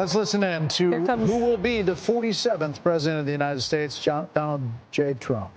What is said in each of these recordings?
Let's listen in to who will be the 47th president of the United States, Donald J. Trump.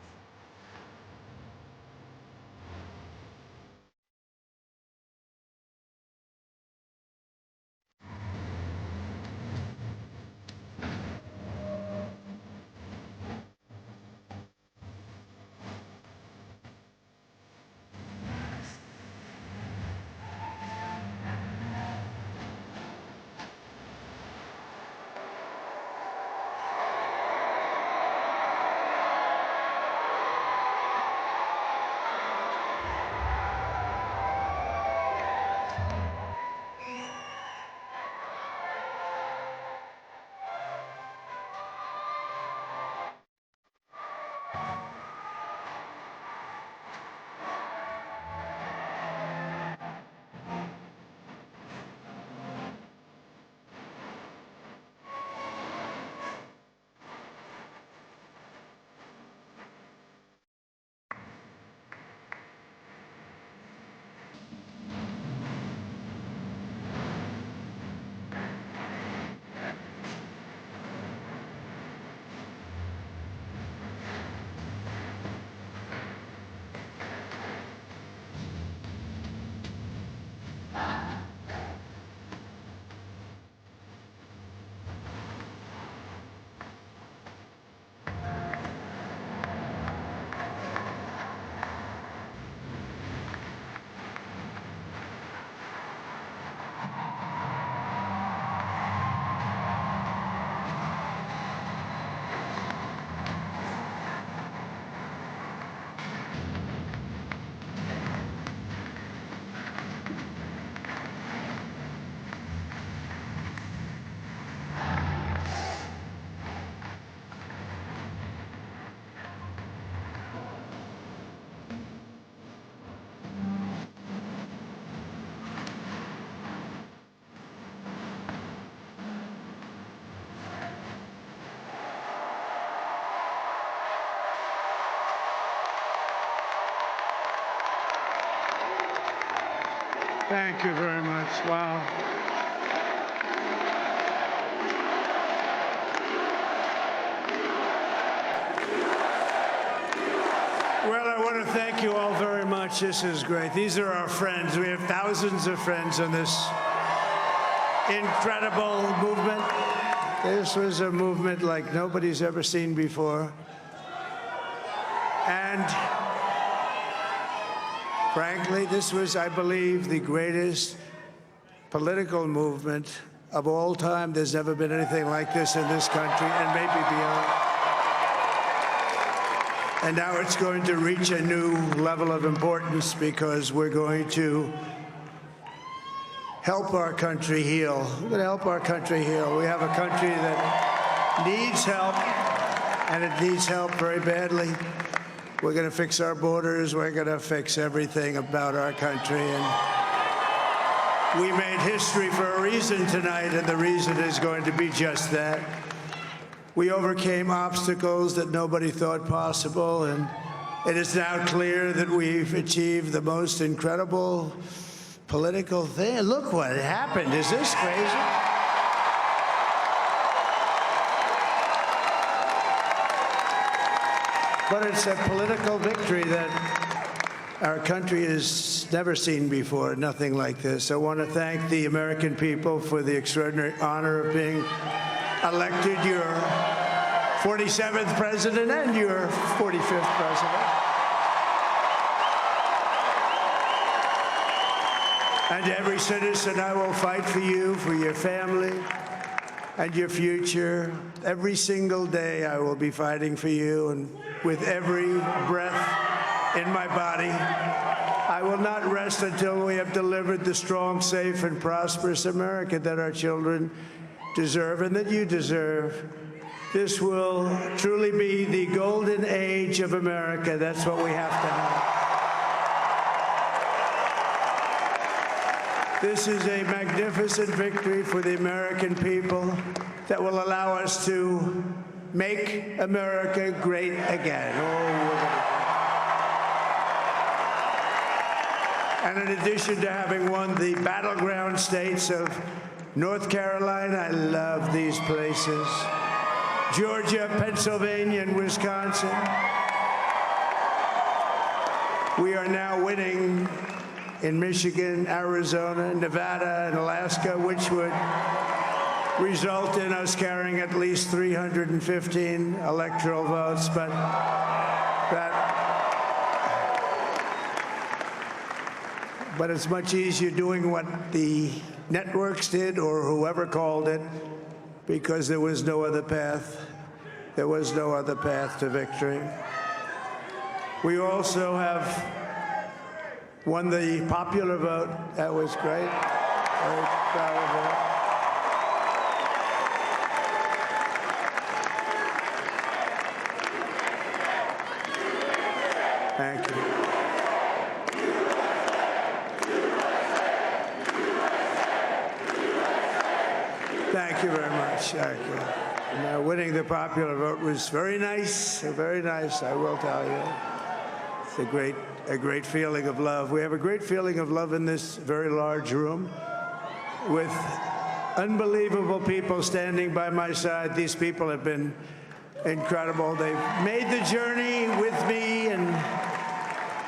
Thank you very much. Wow. Well, I want to thank you all very much. This is great. These are our friends. We have thousands of friends in this incredible movement. This was a movement like nobody's ever seen before. And frankly, this was, I believe, the greatest political movement of all time. There's never been anything like this in this country, and maybe beyond. And now it's going to reach a new level of importance because we're going to help our country heal. We're going to help our country heal. We have a country that needs help, and it needs help very badly. We're going to fix our borders. We're going to fix everything about our country. And we made history for a reason tonight, and the reason is going to be just that. We overcame obstacles that nobody thought possible, and it is now clear that we've achieved the most incredible political thing. Look what happened. Is this crazy? But it's a political victory that our country has never seen before, nothing like this. I want to thank the American people for the extraordinary honor of being elected your 47th president and your 45th president. And every citizen, I will fight for you, for your family, and your future. Every single day I will be fighting for you, and with every breath in my body, I will not rest until we have delivered the strong, safe, and prosperous America that our children deserve and that you deserve. This will truly be the golden age of America. That's what we have to have. This is a magnificent victory for the American people that will allow us to make America great again. And in addition to having won the battleground states of North Carolina, I love these places. Georgia, Pennsylvania, and Wisconsin. We are now winning in Michigan, Arizona, Nevada, and Alaska, which would result in us carrying at least 315 electoral votes, but it's much easier doing what the networks did or whoever called it, because there was no other path. There was no other path to victory. We also have won the popular vote. That was great. Very proud of that. Thank you. Thank you very much. Thank you. Now, winning the popular vote was very nice, I will tell you. It's a great feeling of love. We have a great feeling of love in this very large room with unbelievable people standing by my side. These people have been incredible. They've made the journey with me, and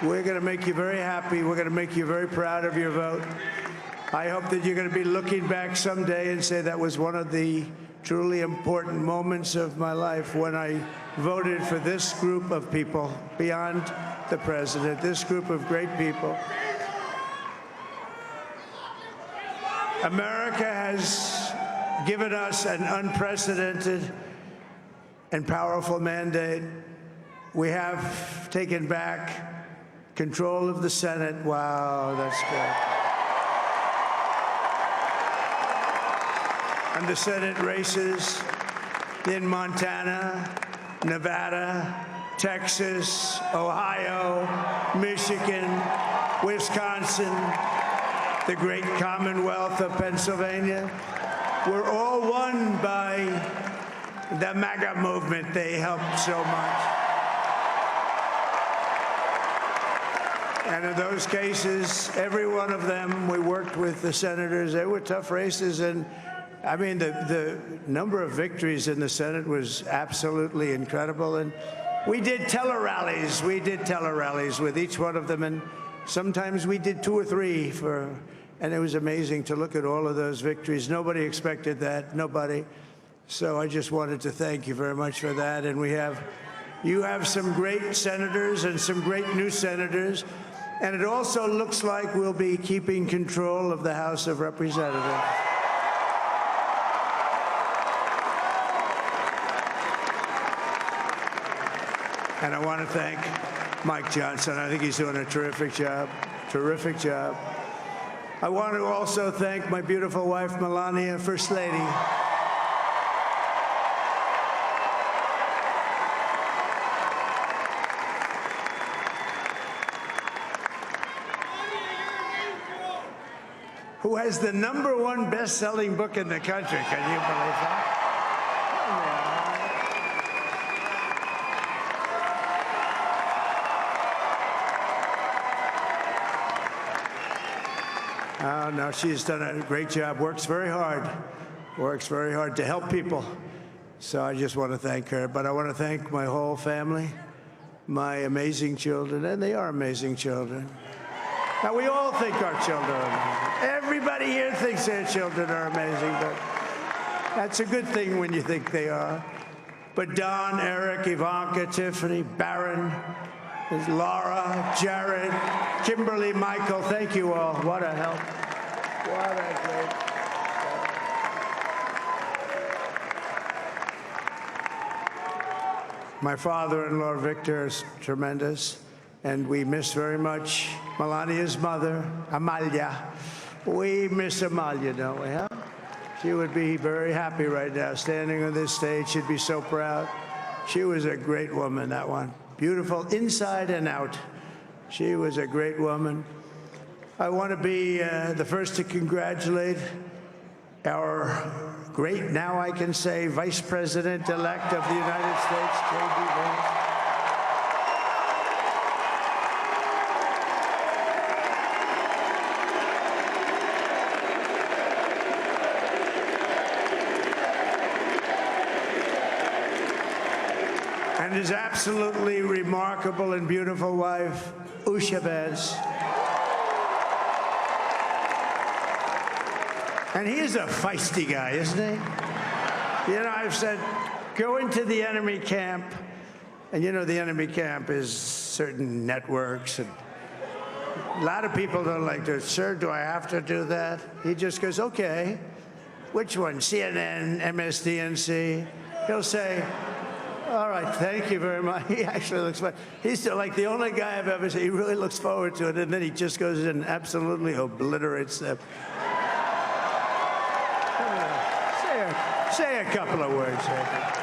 we're going to make you very happy. We're going to make you very proud of your vote. I hope that you're going to be looking back someday and say that was one of the truly important moments of my life when I voted for this group of people beyond the president, this group of great people. America has given us an unprecedented and powerful mandate. We have taken back control of the Senate. Wow, that's good. And the Senate races in Montana, Nevada, Texas, Ohio, Michigan, Wisconsin, the great Commonwealth of Pennsylvania, were all won by the MAGA movement. They helped so much. And in those cases, every one of them, we worked with the senators. They were tough races, and I mean, the number of victories in the Senate was absolutely incredible. And we did tele-rallies. We did tele-rallies with each one of them. And sometimes we did 2 or 3 and it was amazing to look at all of those victories. Nobody expected that, nobody. So I just wanted to thank you very much for that. And you have some great senators and some great new senators. And it also looks like we'll be keeping control of the House of Representatives. And I want to thank Mike Johnson. I think he's doing a terrific job. Terrific job. I want to also thank my beautiful wife, Melania, First Lady. Who has the #1 best-selling book in the country. Can you believe that? Oh, no, she's done a great job, works very hard to help people. So I just want to thank her. But I want to thank my whole family, my amazing children, and they are amazing children. Now, we all think our children are amazing. Everybody here thinks their children are amazing, but that's a good thing when you think they are. But Don, Eric, Ivanka, Tiffany, Barron, Laura, Jared, Kimberly, Michael, thank you all. What a help. What a great help. My father-in-law, Victor, is tremendous, and we miss very much Melania's mother, Amalia. We miss Amalia, don't we, huh? She would be very happy right now, standing on this stage. She'd be so proud. She was a great woman, that one. Beautiful inside and out. She was a great woman. I want to be the first to congratulate our great, now I can say, Vice President-elect of the United States, J.D. Vance. and his absolutely remarkable and beautiful wife, Ushabez. And he is a feisty guy, isn't he? You know, I've said, go into the enemy camp, and you know the enemy camp is certain networks, and a lot of people don't like to, sir, do I have to do that? He just goes, okay, which one, CNN, MSDNC? He'll say, all right, thank you very much. He actually looks fun. He's like the only guy I've ever seen. He really looks forward to it, and then he just goes in and absolutely obliterates them. Say a couple of words, sir.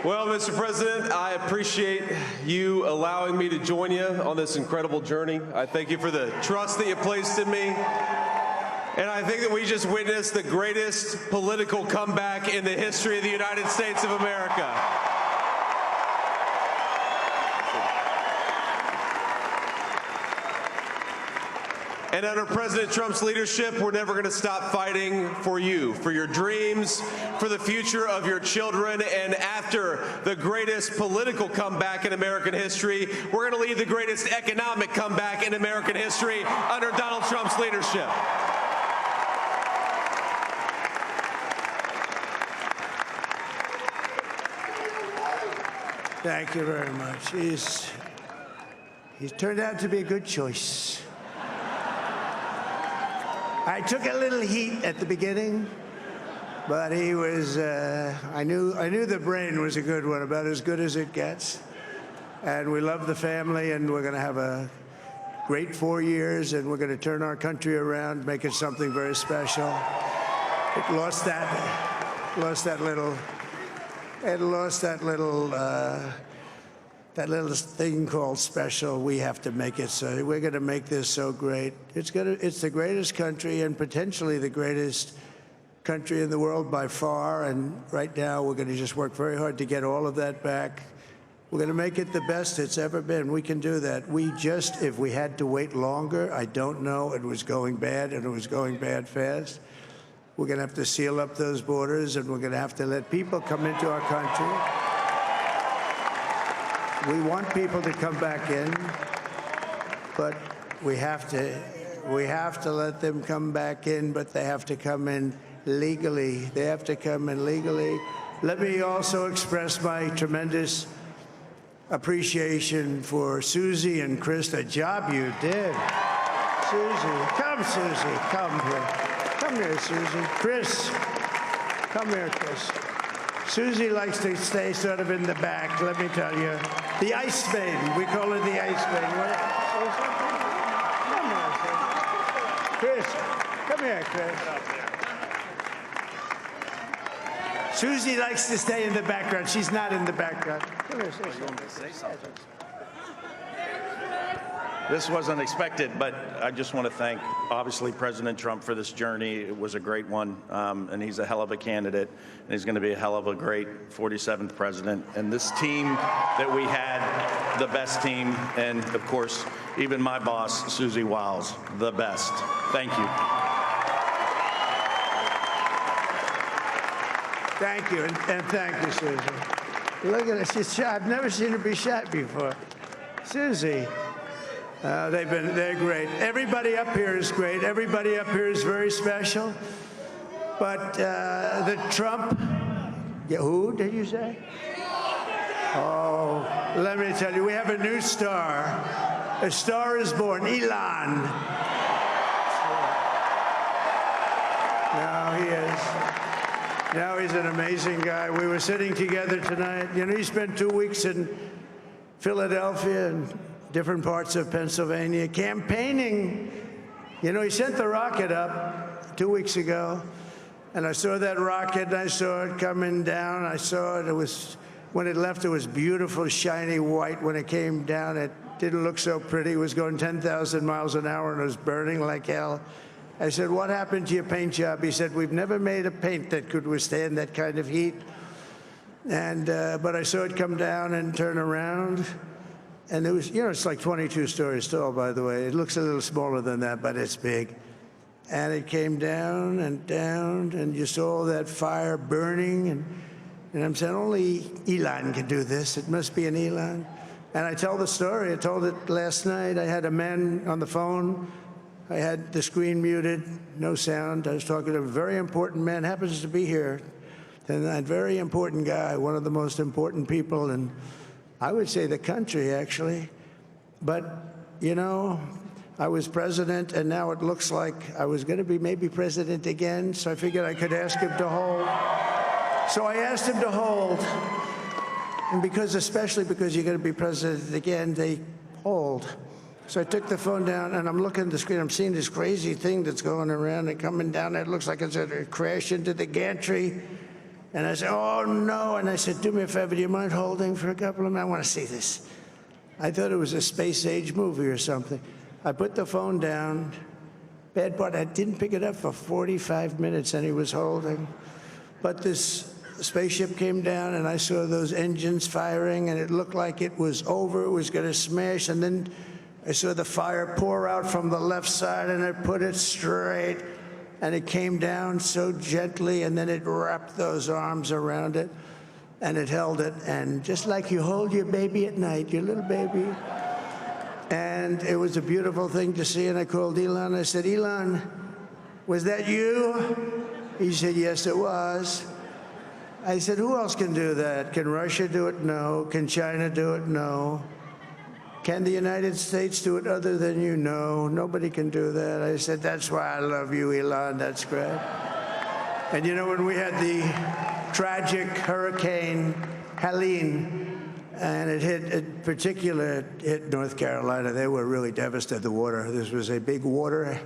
Well, Mr. President, I appreciate you allowing me to join you on this incredible journey. I thank you for the trust that you placed in me. And I think that we just witnessed the greatest political comeback in the history of the United States of America. And under President Trump's leadership, we're never going to stop fighting for you, for your dreams, for the future of your children. And after the greatest political comeback in American history, we're going to lead the greatest economic comeback in American history under Donald Trump's leadership. Thank you very much. He's turned out to be a good choice. I took a little heat at the beginning, but he was, I knew the brain was a good one, about as good as it gets. And we love the family, and we're going to have a great 4 years, and we're going to turn our country around, make it something very special. It lost that little thing called special. We have to make it so. We're going to make this so great. It's the greatest country and potentially the greatest country in the world by far. And right now, we're going to just work very hard to get all of that back. We're going to make it the best it's ever been. We can do that. If we had to wait longer, I don't know. It was going bad, and it was going bad fast. We're going to have to seal up those borders, and we're going to have to let people come into our country. We want people to come back in, but we have to let them come back in, but they have to come in legally. They have to come in legally. Let me also express my tremendous appreciation for Susie and Chris, the job you did. Susie, come here. Come here, Susie. Chris, come here, Chris. Susie likes to stay sort of in the back, let me tell you. The ice maiden, we call her the ice maiden. Come here, Chris. Come here, Chris. Susie likes to stay in the background. She's not in the background. Come here, say something. This wasn't expected, but I just want to thank, obviously, President Trump for this journey. It was a great one, and he's a hell of a candidate, and he's going to be a hell of a great 47th president. And this team that we had, the best team, and, of course, even my boss, Susie Wiles, the best. Thank you. Thank you, and thank you, Susie. Look at her. She's shy. I've never seen her be shy before. Susie. They're great. Everybody up here is great. Everybody up here is very special. But the Trump, who did you say? Oh, let me tell you, we have a new star. A star is born, Elon. Now he is. Now he's an amazing guy. We were sitting together tonight. You know, he spent 2 weeks in Philadelphia and different parts of Pennsylvania, campaigning. You know, he sent the rocket up 2 weeks ago, and I saw that rocket, and I saw it coming down. I saw it. It was, when it left, it was beautiful, shiny white. When it came down, it didn't look so pretty. It was going 10,000 miles an hour, and it was burning like hell. I said, what happened to your paint job? He said, we've never made a paint that could withstand that kind of heat. And but I saw it come down and turn around, and it was, you know, it's like 22 stories tall, by the way. It looks a little smaller than that, but it's big. And it came down, and you saw that fire burning, and I'm saying, only Elon can do this. It must be an Elon. And I tell the story. I told it last night. I had a man on the phone. I had the screen muted, no sound. I was talking to a very important man, happens to be here, and that very important guy, one of the most important people in, I would say, the country, actually. But, you know, I was president, and now it looks like I was going to be maybe president again, so I figured I could ask him to hold. So I asked him to hold, and especially because you're going to be president again, they hold. So I took the phone down, and I'm looking at the screen. I'm seeing this crazy thing that's going around and coming down. It looks like it's going to crash into the gantry. And I said, oh, no. And I said, do me a favor. Do you mind holding for a couple of minutes? I want to see this. I thought it was a space-age movie or something. I put the phone down. Bad part, I didn't pick it up for 45 minutes, and he was holding. But this spaceship came down, and I saw those engines firing, and it looked like it was over. It was going to smash. And then I saw the fire pour out from the left side, and I put it straight, and it came down so gently, and then it wrapped those arms around it, and it held it, and just like you hold your baby at night, your little baby. And it was a beautiful thing to see, and I called Elon. I said, Elon, was that you? He said, yes, it was. I said, who else can do that? Can Russia do it? No. Can China do it? No. Can the United States do it other than you? No, nobody can do that. I said, that's why I love you, Elon. That's great. And you know, when we had the tragic Hurricane Helene, and it hit North Carolina, they were really devastated, the water. This was a big water,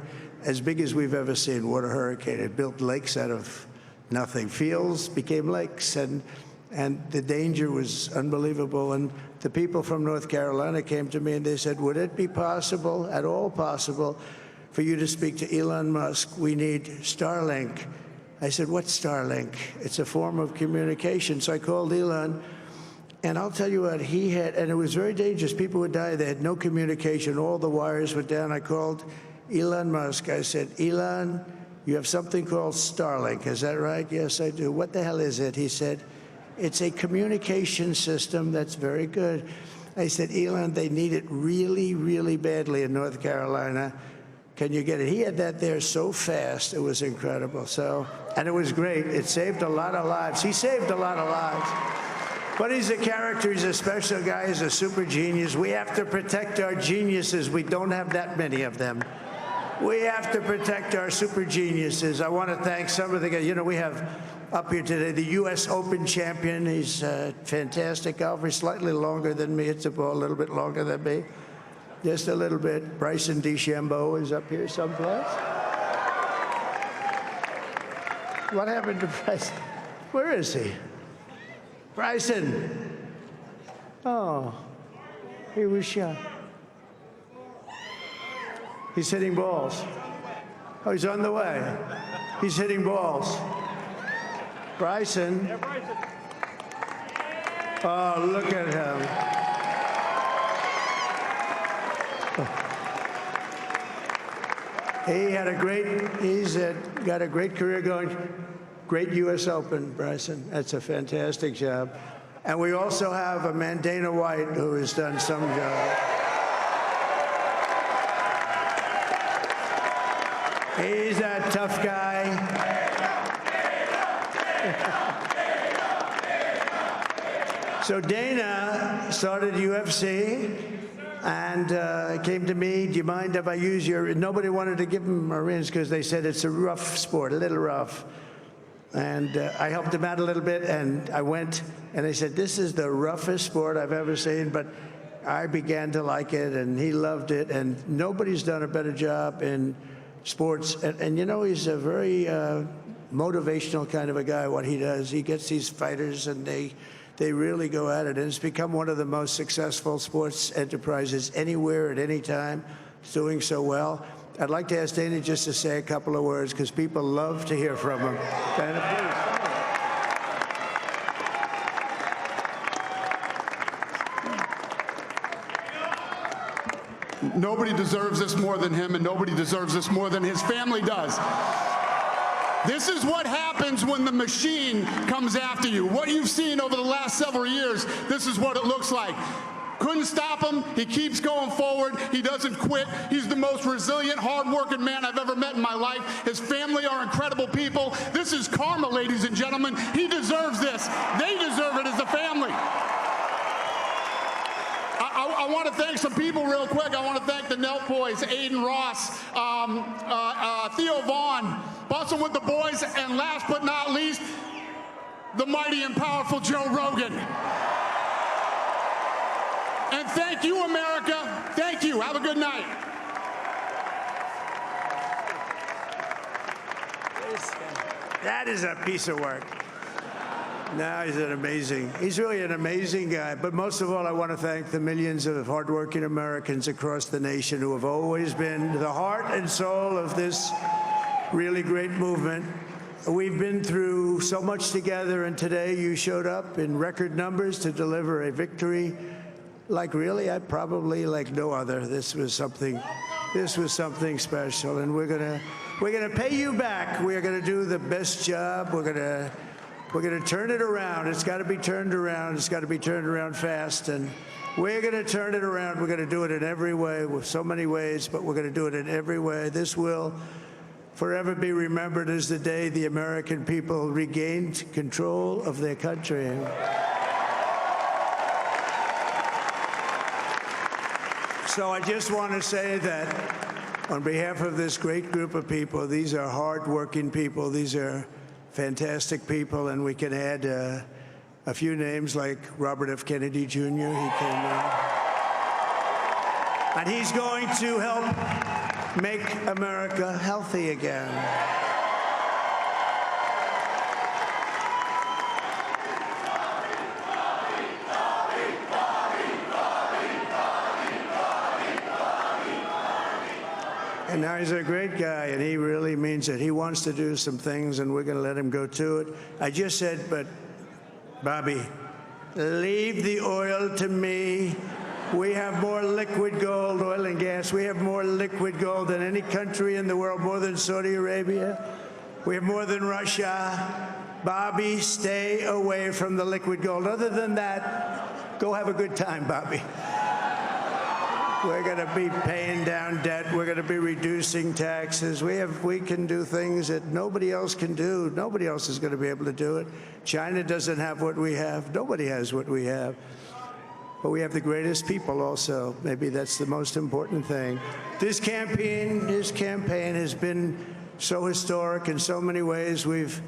as big as we've ever seen, water hurricane. It built lakes out of nothing. Fields became lakes, and the danger was unbelievable. And the people from North Carolina came to me and they said, would it be possible, at all possible, for you to speak to Elon Musk? We need Starlink. I said, what's Starlink? It's a form of communication. So I called Elon, and I'll tell you what, he had, and it was very dangerous. People would die. They had no communication. All the wires were down. I called Elon Musk. I said, Elon, you have something called Starlink. Is that right? Yes, I do. What the hell is it? He said, it's a communication system that's very good. I said, Elon, they need it really, really badly in North Carolina. Can you get it? He had that there so fast. It was incredible. So, and it was great. It saved a lot of lives. He saved a lot of lives. But he's a character. He's a special guy. He's a super genius. We have to protect our geniuses. We don't have that many of them. We have to protect our super geniuses. I want to thank some of the guys. You know, we have up here today the U.S. Open champion. He's a fantastic golfer. He's slightly longer than me. Hits the ball a little bit longer than me. Just a little bit. Bryson DeChambeau is up here someplace. What happened to Bryson? Where is he? Bryson. Oh, he was shot. He's hitting balls. Oh, he's on the way. He's hitting balls. Bryson. Oh, look at him. He's got a great career going. Great U.S. Open, Bryson. That's a fantastic job. And we also have a man, Dana White, who has done some job. He's a tough guy. So Dana started UFC and came to me, do you mind if I use your, nobody wanted to give him Marines because they said it's a rough sport, a little rough. And I helped him out a little bit, and I went, and I said, this is the roughest sport I've ever seen, but I began to like it, and he loved it, and nobody's done a better job in sports. And you know, he's a very motivational kind of a guy, what he does. He gets these fighters, and they really go at it, and it's become one of the most successful sports enterprises anywhere at any time. It's doing so well. I'd like to ask Dana just to say a couple of words, because people love to hear from him. Dana, please. Nobody deserves this more than him, and nobody deserves this more than his family does. This is what happens when the machine comes after you. What you've seen over the last several years, this is what it looks like. Couldn't stop him. He keeps going forward. He doesn't quit. He's the most resilient, hard-working man I've ever met in my life. His family are incredible people. This is karma, ladies and gentlemen. He deserves this. They deserve it as a family. I want to thank some people real quick. I want to thank the Nelk boys, Aiden Ross, Theo Vaughn, Bustin' with the Boys, and last but not least, the mighty and powerful Joe Rogan. And thank you, America. Thank you. Have a good night. That is a piece of work. No, he's really an amazing guy. But most of all, I want to thank the millions of hardworking Americans across the nation who have always been the heart and soul of this really great movement. We've been through so much together, and today you showed up in record numbers to deliver a victory like probably like no other. This was something special, and we're gonna pay you back. We're gonna do the best job. We're gonna turn it around. It's got to be turned around. It's got to be turned around fast, and we're gonna turn it around. We're gonna do it in every way, with so many ways, but we're gonna do it in every way. This will forever be remembered as the day the American people regained control of their country. So I just want to say that on behalf of this great group of people, these are hard-working people. These are fantastic people, and we can add a few names like Robert F. Kennedy Jr. He came in. And he's going to help make America healthy again. And now he's a great guy, and he really means it. He wants to do some things, and we're going to let him go to it. I just said, but Bobby, leave the oil to me. We have more liquid gold, oil and gas. We have more liquid gold than any country in the world, more than Saudi Arabia. We have more than Russia. Bobby, stay away from the liquid gold. Other than that, go have a good time, Bobby. We're going to be paying down debt. We're going to be reducing taxes. We can do things that nobody else can do. Nobody else is going to be able to do it. China doesn't have what we have. Nobody has what we have. But we have the greatest people also. Maybe that's the most important thing. This campaign has been so historic in so many ways. We've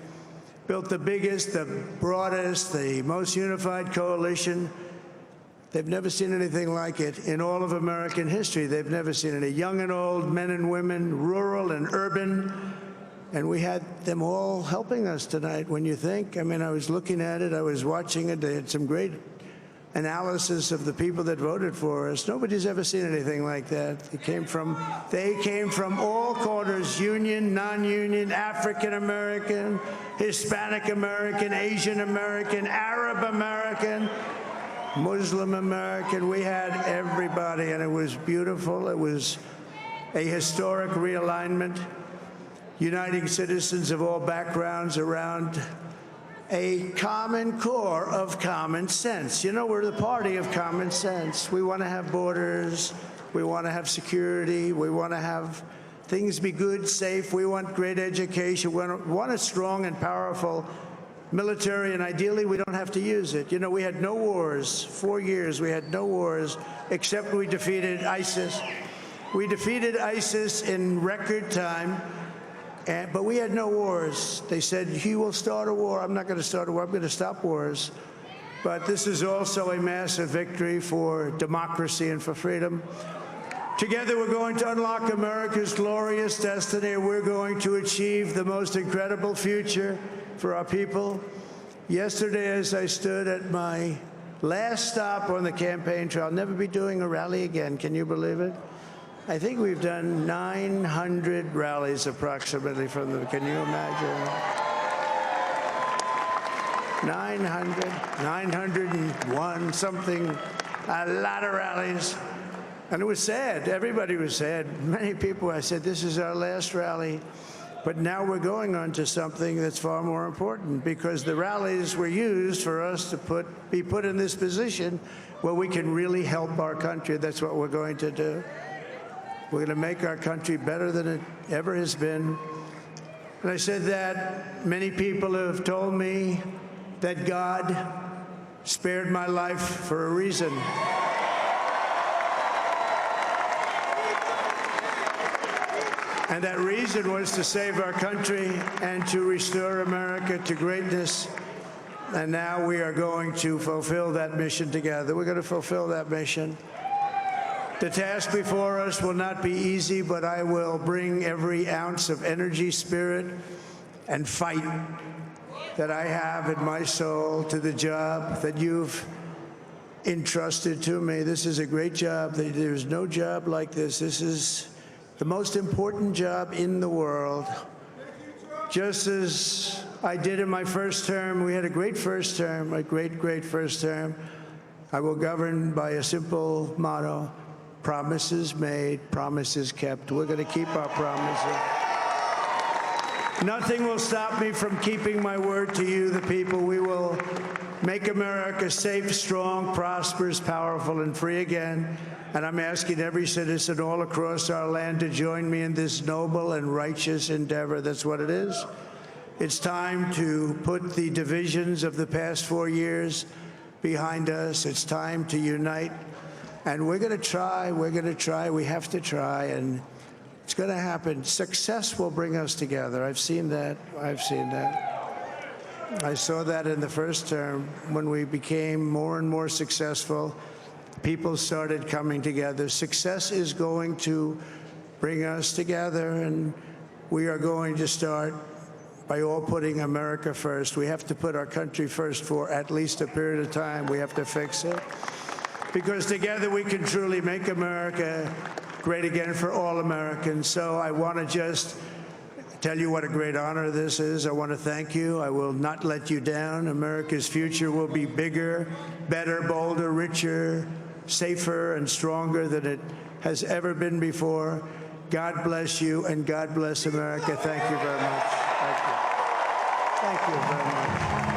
built the biggest, the broadest, the most unified coalition. They've never seen anything like it in all of American history. They've never seen it. Young and old, men and women, rural and urban. And we had them all helping us tonight. When you think, I mean, I was looking at it, I was watching it. They had some great analysis of the people that voted for us. Nobody's ever seen anything like that. They came from all corners, union, non-union, African American, Hispanic American, Asian American, Arab American, Muslim American. We had everybody, and it was beautiful. It was a historic realignment, uniting citizens of all backgrounds around a common core of common sense. You know, we're the party of common sense. We want to have borders. We want to have security. We want to have things be good, safe. We want great education. We want a strong and powerful military, and ideally we don't have to use it. You know, we had no wars. 4 years we had no wars, except we defeated ISIS. We defeated ISIS in record time, but we had no wars. They said, he will start a war. I'm not going to start a war. I'm going to stop wars. But this is also a massive victory for democracy and for freedom. Together, we're going to unlock America's glorious destiny. We're going to achieve the most incredible future for our people. Yesterday, as I stood at my last stop on the campaign trail, I'll never be doing a rally again. Can you believe it? I think we've done 900 rallies approximately from them. Can you imagine? 901, something, a lot of rallies. And it was sad. Everybody was sad. Many people, I said, this is our last rally. But now we're going on to something that's far more important, because the rallies were used for us to be put in this position where we can really help our country. That's what we're going to do. We're going to make our country better than it ever has been. And I said that many people have told me that God spared my life for a reason. And that reason was to save our country and to restore America to greatness. And now we are going to fulfill that mission together. We're going to fulfill that mission. The task before us will not be easy, but I will bring every ounce of energy, spirit, and fight that I have in my soul to the job that you've entrusted to me. This is a great job. There's no job like this. This is the most important job in the world. Just as I did in my first term, we had a great first term, a great first term. I will govern by a simple motto: promises made, promises kept. We're going to keep our promises. Nothing will stop me from keeping my word to you, the people. We will make America safe, strong, prosperous, powerful, and free again. And I'm asking every citizen all across our land to join me in this noble and righteous endeavor. That's what it is. It's time to put the divisions of the past 4 years behind us. It's time to unite. And we're going to try. We're going to try. We have to try. And it's going to happen. Success will bring us together. I've seen that. I've seen that. I saw that in the first term. When we became more and more successful, people started coming together. Success is going to bring us together, and we are going to start by all putting America first. We have to put our country first for at least a period of time. We have to fix it, because together we can truly make America great again for all Americans. So I want to just tell you what a great honor this is. I want to thank you. I will not let you down. America's future will be bigger, better, bolder, richer, safer, and stronger than it has ever been before. God bless you, and God bless America. Thank you very much. Thank you. Thank you very much.